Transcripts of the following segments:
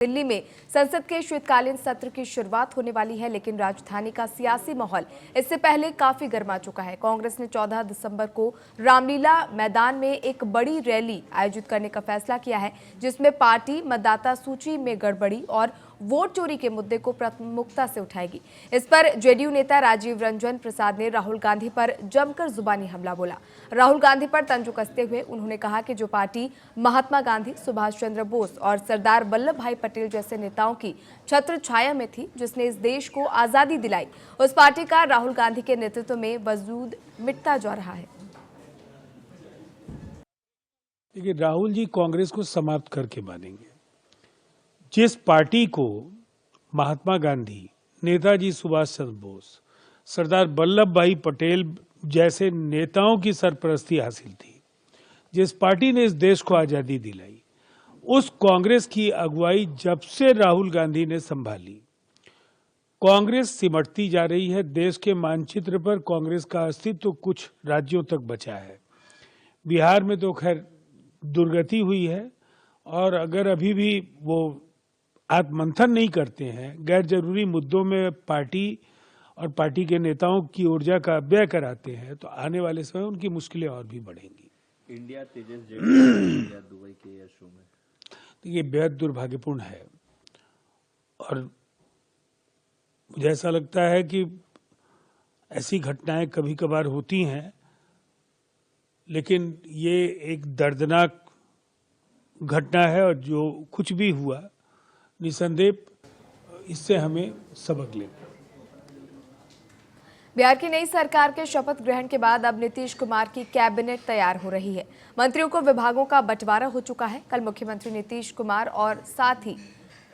दिल्ली में संसद के शीतकालीन सत्र की शुरुआत होने वाली है, लेकिन राजधानी का सियासी माहौल इससे पहले काफी गर्मा चुका है। कांग्रेस ने 14 दिसंबर को रामलीला मैदान में एक बड़ी रैली आयोजित करने का फैसला किया है, जिसमें पार्टी मतदाता सूची में गड़बड़ी और वोट चोरी के मुद्दे को प्रमुखता से उठाएगी। इस पर जेडीयू नेता राजीव रंजन प्रसाद ने राहुल गांधी पर जमकर जुबानी हमला बोला। राहुल गांधी पर तंज कसते हुए उन्होंने कहा कि जो पार्टी महात्मा गांधी, सुभाष चंद्र बोस और सरदार वल्लभ भाई पटेल जैसे नेताओं की छत्र छाया में थी, जिसने इस देश को आजादी दिलाई, उस पार्टी का राहुल गांधी के नेतृत्व में वजूद मिटता जा रहा है। देखिए, राहुल जी कांग्रेस को समाप्त करके मानेंगे। जिस पार्टी को महात्मा गांधी, नेताजी सुभाष चंद्र बोस, सरदार वल्लभ भाई पटेल जैसे नेताओं की सरपरस्ती हासिल थी, जिस पार्टी ने इस देश को आजादी दिलाई, उस कांग्रेस की अगुवाई जब से राहुल गांधी ने संभाली, कांग्रेस सिमटती जा रही है। देश के मानचित्र पर कांग्रेस का अस्तित्व कुछ राज्यों तक बचा है। बिहार में तो खैर दुर्गति हुई है, और अगर अभी भी वो आत्ममंथन नहीं करते हैं, गैर जरूरी मुद्दों में पार्टी और पार्टी के नेताओं की ऊर्जा का व्यय कराते हैं, तो आने वाले समय उनकी मुश्किलें और भी बढ़ेंगी। इंडिया तेजस जेट दुबई के एयर शो में ये बेहद दुर्भाग्यपूर्ण है, और मुझे ऐसा लगता है कि ऐसी घटनाएं कभी कभार होती हैं, लेकिन ये एक दर्दनाक घटना है, और जो कुछ भी हुआ निसंदेह इससे हमें सबक लेना। बिहार की नई सरकार के शपथ ग्रहण के बाद अब नीतीश कुमार की कैबिनेट तैयार हो रही है। मंत्रियों को विभागों का बंटवारा हो चुका है। कल मुख्यमंत्री नीतीश कुमार और साथ ही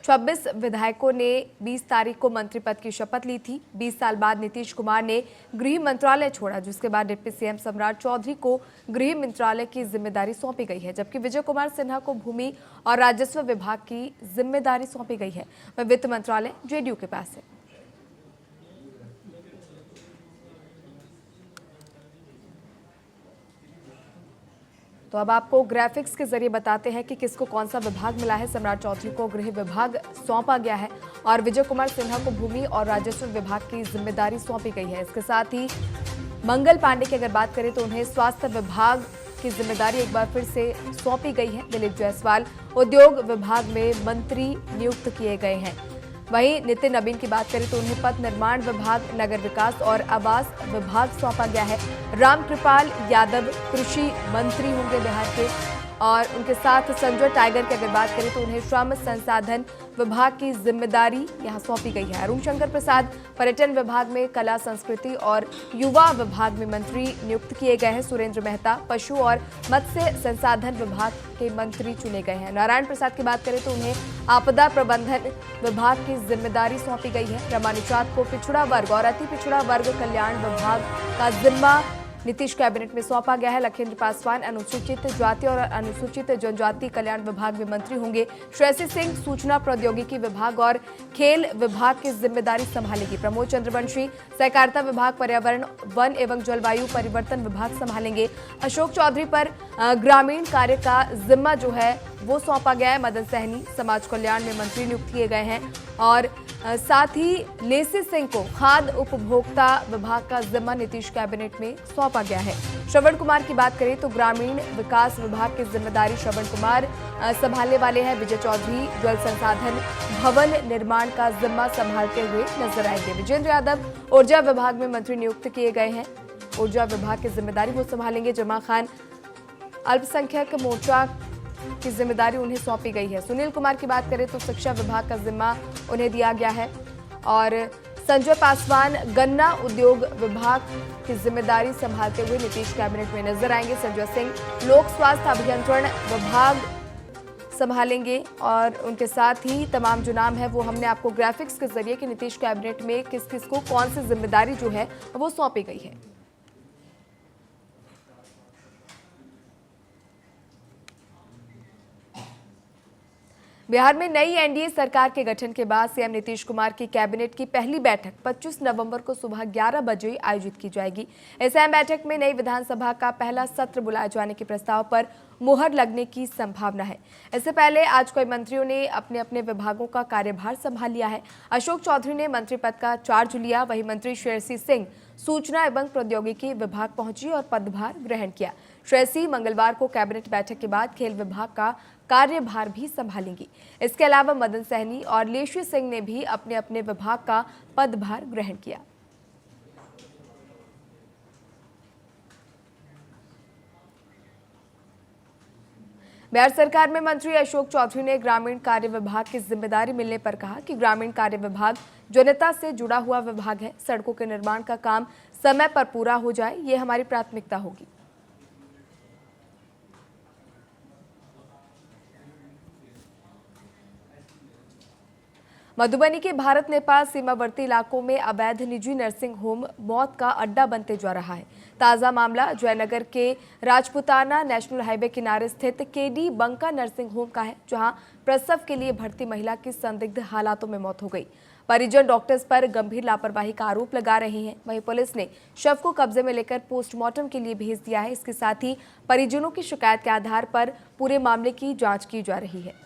26 विधायकों ने 20 तारीख को मंत्री पद की शपथ ली थी। 20 साल बाद नीतीश कुमार ने गृह मंत्रालय छोड़ा, जिसके बाद डिप्टी सीएम सम्राट चौधरी को गृह मंत्रालय की जिम्मेदारी सौंपी गई है, जबकि विजय कुमार सिन्हा को भूमि और राजस्व विभाग की जिम्मेदारी सौंपी गई है। वह वित्त मंत्रालय जेडीयू के पास है। तो अब आपको ग्राफिक्स के जरिए बताते हैं कि किसको कौन सा विभाग मिला है। सम्राट चौधरी को गृह विभाग सौंपा गया है और विजय कुमार सिन्हा को भूमि और राजस्व विभाग की जिम्मेदारी सौंपी गई है। इसके साथ ही मंगल पांडे की अगर बात करें तो उन्हें स्वास्थ्य विभाग की जिम्मेदारी एक बार फिर से सौंपी गई है। दिलीप जायसवाल उद्योग विभाग में मंत्री नियुक्त किए गए हैं। वहीं नितिन नवीन की बात करें तो उन्हें पथ निर्माण विभाग, नगर विकास और आवास विभाग सौंपा गया है। रामकृपाल यादव कृषि मंत्री होंगे बिहार के, और उनके साथ संजय टाइगर की अगर बात करें तो उन्हें श्रम संसाधन विभाग की जिम्मेदारी यहां सौंपी गई है। अरुण शंकर प्रसाद पर्यटन विभाग में, कला संस्कृति और युवा विभाग में मंत्री नियुक्त किए गए हैं। सुरेंद्र मेहता पशु और मत्स्य संसाधन विभाग के मंत्री चुने गए हैं। नारायण प्रसाद की बात करें तो उन्हें आपदा प्रबंधन विभाग की जिम्मेदारी सौंपी गई है। रमानुजात को पिछड़ा वर्ग और अति पिछड़ा वर्ग कल्याण विभाग का जिम्मा नीतीश कैबिनेट में सौंपा गया है। लखिंद्र पासवान अनुसूचित जाति और अनुसूचित जनजाति कल्याण विभाग में मंत्री होंगे। श्रेयसी सिंह सूचना प्रौद्योगिकी विभाग और खेल विभाग की जिम्मेदारी संभालेंगी। प्रमोद चंद्रवंशी सहकारिता विभाग, पर्यावरण, वन एवं जलवायु परिवर्तन विभाग संभालेंगे। अशोक चौधरी पर ग्रामीण कार्य का जिम्मा जो है वो सौंपा गया है। मदन सहनी समाज कल्याण में मंत्री नियुक्त किए गए हैं, और साथ ही लेसी सिंह को खाद्य उपभोक्ता विभाग का जिम्मा नीतीश कैबिनेट में सौंपा गया है। श्रवण कुमार की बात करें तो ग्रामीण विकास विभाग की जिम्मेदारी श्रवण कुमार संभालने वाले हैं। विजय चौधरी जल संसाधन भवन निर्माण का जिम्मा संभालते हुए नजर आएंगे। विजेंद्र यादव ऊर्जा विभाग में मंत्री नियुक्त किए गए हैं। ऊर्जा विभाग की जिम्मेदारी वो संभालेंगे। जमा खान अल्पसंख्यक मोर्चा की जिम्मेदारी उन्हें सौंपी गई है। सुनील कुमार की बात करें तो शिक्षा विभाग का जिम्मा उन्हें दिया गया है, और संजय पासवान गन्ना उद्योग विभाग की जिम्मेदारी संभालते हुए नीतीश कैबिनेट में नजर आएंगे। संजय सिंह लोक स्वास्थ्य अभियंत्रण विभाग संभालेंगे, और उनके साथ ही तमाम जो नाम है वो हमने आपको ग्राफिक्स के जरिए कि नीतीश कैबिनेट में किस किस को कौन सी जिम्मेदारी जो है वो सौंपी गई है। बिहार में नई एनडीए सरकार के गठन के बाद सीएम नीतीश कुमार की कैबिनेट की पहली बैठक 25 नवंबर को सुबह 11 बजे आयोजित की जाएगी। इस अहम बैठक में नई विधानसभा का पहला सत्र बुलाए जाने के प्रस्ताव पर मुहर लगने की संभावना है। इससे पहले आज कई मंत्रियों ने अपने अपने विभागों का कार्यभार संभाल लिया है। अशोक चौधरी ने मंत्री पद का चार्ज लिया, वहीं मंत्री श्रेयसी सिंह सूचना एवं प्रौद्योगिकी विभाग पहुंची और पदभार ग्रहण किया। श्रेयसी मंगलवार को कैबिनेट बैठक के बाद खेल विभाग का कार्यभार भी संभालेंगी। इसके अलावा मदन सहनी और लेशी सिंह ने भी अपने अपने विभाग का पदभार ग्रहण किया। बिहार सरकार में मंत्री अशोक चौधरी ने ग्रामीण कार्य विभाग की जिम्मेदारी मिलने पर कहा कि ग्रामीण कार्य विभाग जनता से जुड़ा हुआ विभाग है। सड़कों के निर्माण का काम समय पर पूरा हो जाए, ये हमारी प्राथमिकता होगी। मधुबनी के भारत नेपाल सीमावर्ती इलाकों में अवैध निजी नर्सिंग होम मौत का अड्डा बनते जा रहा है। ताजा मामला जयनगर के राजपुताना नेशनल हाईवे किनारे स्थित केडी बंका नर्सिंग होम का है, जहां प्रसव के लिए भर्ती महिला की संदिग्ध हालातों में मौत हो गई। परिजन डॉक्टर्स पर गंभीर लापरवाही का आरोप लगा रहे हैं। वहीं पुलिस ने शव को कब्जे में लेकर पोस्टमार्टम के लिए भेज दिया है। इसके साथ ही परिजनों की शिकायत के आधार पर पूरे मामले की जांच की जा रही है।